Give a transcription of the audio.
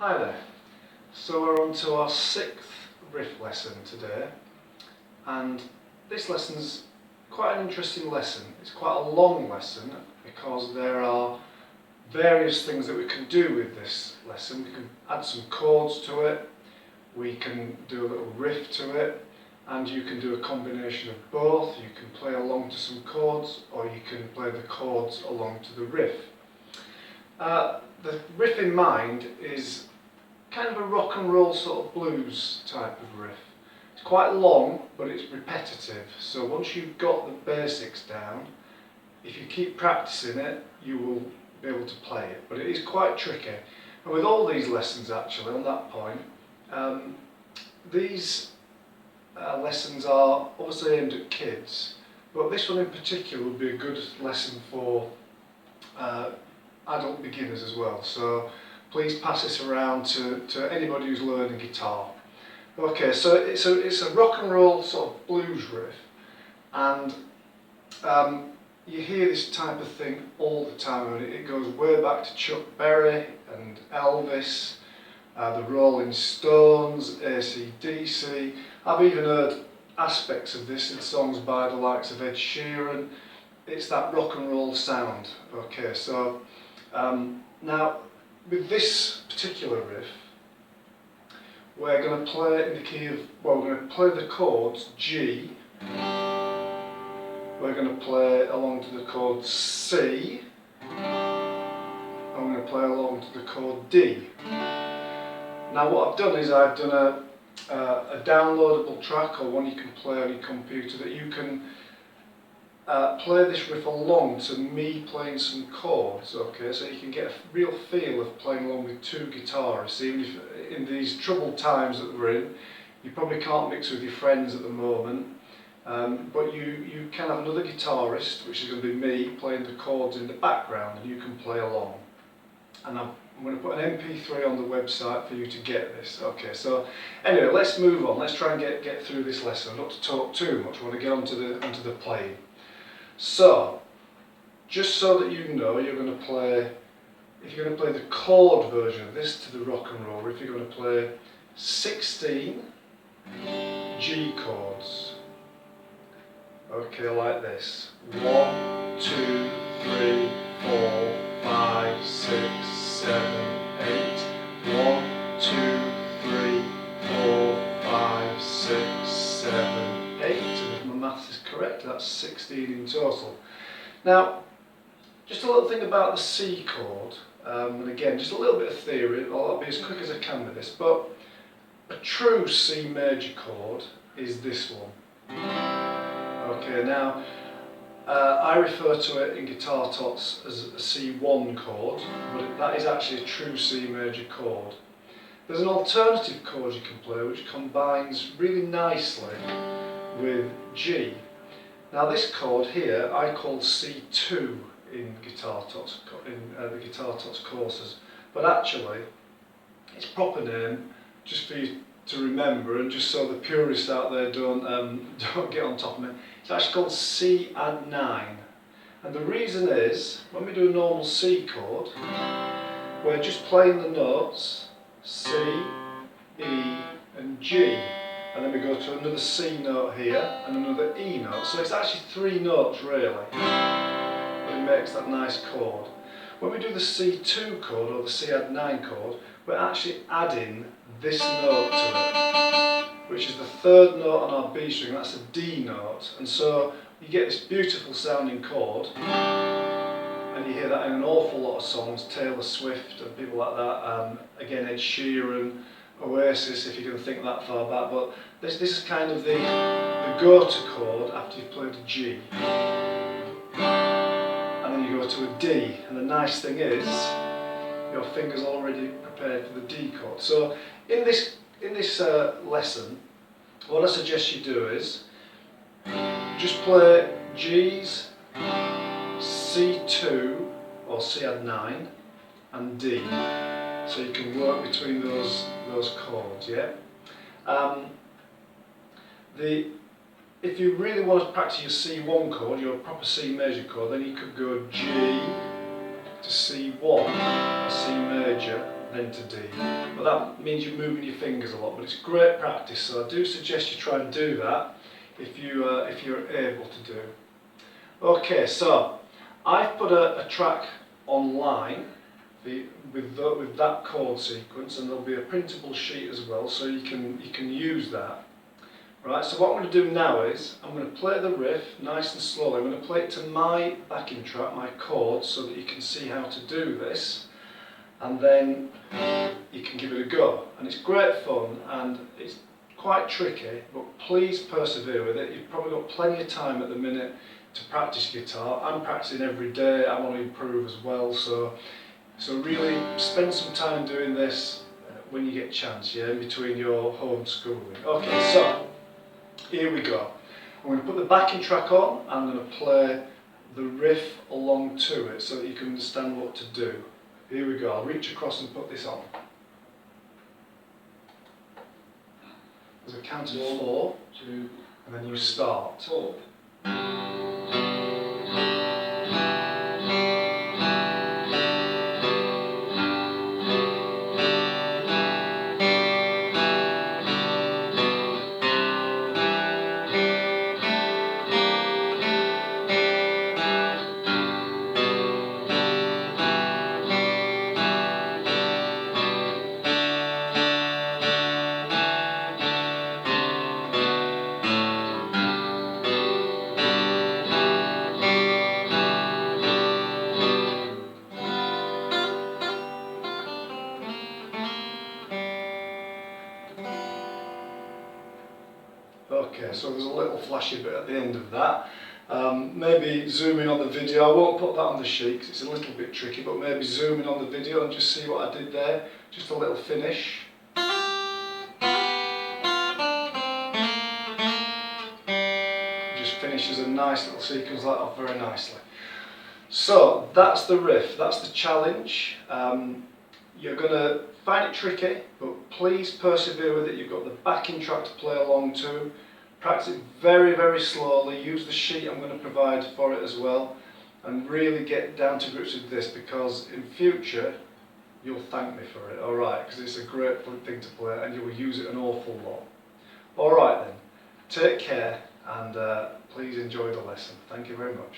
Hi there. So we're on to our 6th riff lesson today, and this lesson's quite an interesting lesson. It's quite a long lesson because there are various things that we can do with this lesson. We can add some chords to it, we can do a little riff to it, and you can do a combination of both. You can play along to some chords, or you can play the chords along to the riff. The riff in mind is kind of a rock and roll sort of blues type of riff. It's quite long, but it's repetitive. So once you've got the basics down, if you keep practicing it, you will be able to play it. But it is quite tricky. And with all these lessons actually, on that point, these lessons are obviously aimed at kids, but this one in particular would be a good lesson for adult beginners as well. So please pass this around to anybody who's learning guitar. Okay, so it's a rock and roll sort of blues riff, and you hear this type of thing all the time. I mean, it goes way back to Chuck Berry and Elvis, the Rolling Stones, AC/DC. I've even heard aspects of this in songs by the likes of Ed Sheeran. It's that rock and roll sound. Okay, so now with this particular riff, we're going to play in the key of, well, we're going to play the chords G, we're going to play along to the chord C, and we're going to play along to the chord D. Now what I've done is I've done a downloadable track, or one you can play on your computer, that you can play this riff along to me playing some chords, okay, so you can get a real feel of playing along with two guitarists. Even if in these troubled times that we're in, you probably can't mix with your friends at the moment, but you can have another guitarist, which is going to be me, playing the chords in the background, and you can play along. And I'm going to put an MP3 on the website for you to get this. Okay, so anyway, let's move on. Let's try and get through this lesson. Not to talk too much, I want to get onto the playing. So, just so that you know, you're going to play, if you're going to play the chord version of this to the rock and roll riff, you're going to play 16 G chords. Okay, like this. 1, 2, 3, 4, 5, 6, 7, 8. 1, 2, 3, 4, 5, 6, 7, 8. And if my maths is correct, that's 16 in total. Now, just a little thing about the C chord, and again, just a little bit of theory. I'll be as quick as I can with this, but a true C major chord is this one. Okay, now I refer to it in guitar tots as a C1 chord, but that is actually a true C major chord. There's an alternative chord you can play which combines really nicely with G. Now this chord here I call C2 in guitar tots, in the guitar tots courses, but actually its proper name, just for you to remember, and just so the purists out there don't get on top of me, it's actually called C add 9. And the reason is, when we do a normal C chord, we're just playing the notes C, E and G, and then we go to another C note here and another E note. So it's actually 3 notes really, but it makes that nice chord. When we do the C2 chord, or the C add 9 chord, we're actually adding this note to it, which is the 3rd note on our B string. That's a D note, and so you get this beautiful sounding chord, and you hear that in an awful lot of songs, Taylor Swift and people like that, again Ed Sheeran, Oasis, if you can think that far back, but this is kind of the go-to chord after you've played a G. And then you go to a D, and the nice thing is, your finger's already prepared for the D chord. So in this lesson, what I suggest you do is just play G's, C2 or C add 9 and D, so you can work between those chords. Yeah. If you really want to practice your C1 chord, your proper C major chord, then you could go G to C1, or C major, then to D. But that means you're moving your fingers a lot, but it's great practice, so I do suggest you try and do that if you're able to do. Okay, so I've put a track online with that chord sequence, and there'll be a printable sheet as well, so you can use that. Right, so what I'm going to do now is I'm going to play the riff nice and slowly. I'm going to play it to my backing track, my chords, so that you can see how to do this, and then you can give it a go. And it's great fun, and it's quite tricky, but please persevere with it. You've probably got plenty of time at the minute to practice guitar. I'm practicing every day. I want to improve as well, so really spend some time doing this when you get a chance, yeah, in between your homeschooling. Okay, so here we go. I'm going to put the backing track on, and I'm going to play the riff along to it so that you can understand what to do. Here we go. I'll reach across and put this on. There's a count of 4, 2, and then you start. 4. Okay, so there's a little flashy bit at the end of that. Maybe zoom in on the video. I won't put that on the sheet because it's a little bit tricky, but maybe zoom in on the video and just see what I did there. Just a little finish. Just finishes a nice little sequence like that very nicely. So that's the riff, that's the challenge. You're going to find it tricky, but please persevere with it. You've got the backing track to play along to. Practice it very, very slowly. Use the sheet I'm going to provide for it as well, and really get down to grips with this, because in future you'll thank me for it, alright, because it's a great fun thing to play and you'll use it an awful lot. Alright then, take care, and please enjoy the lesson. Thank you very much.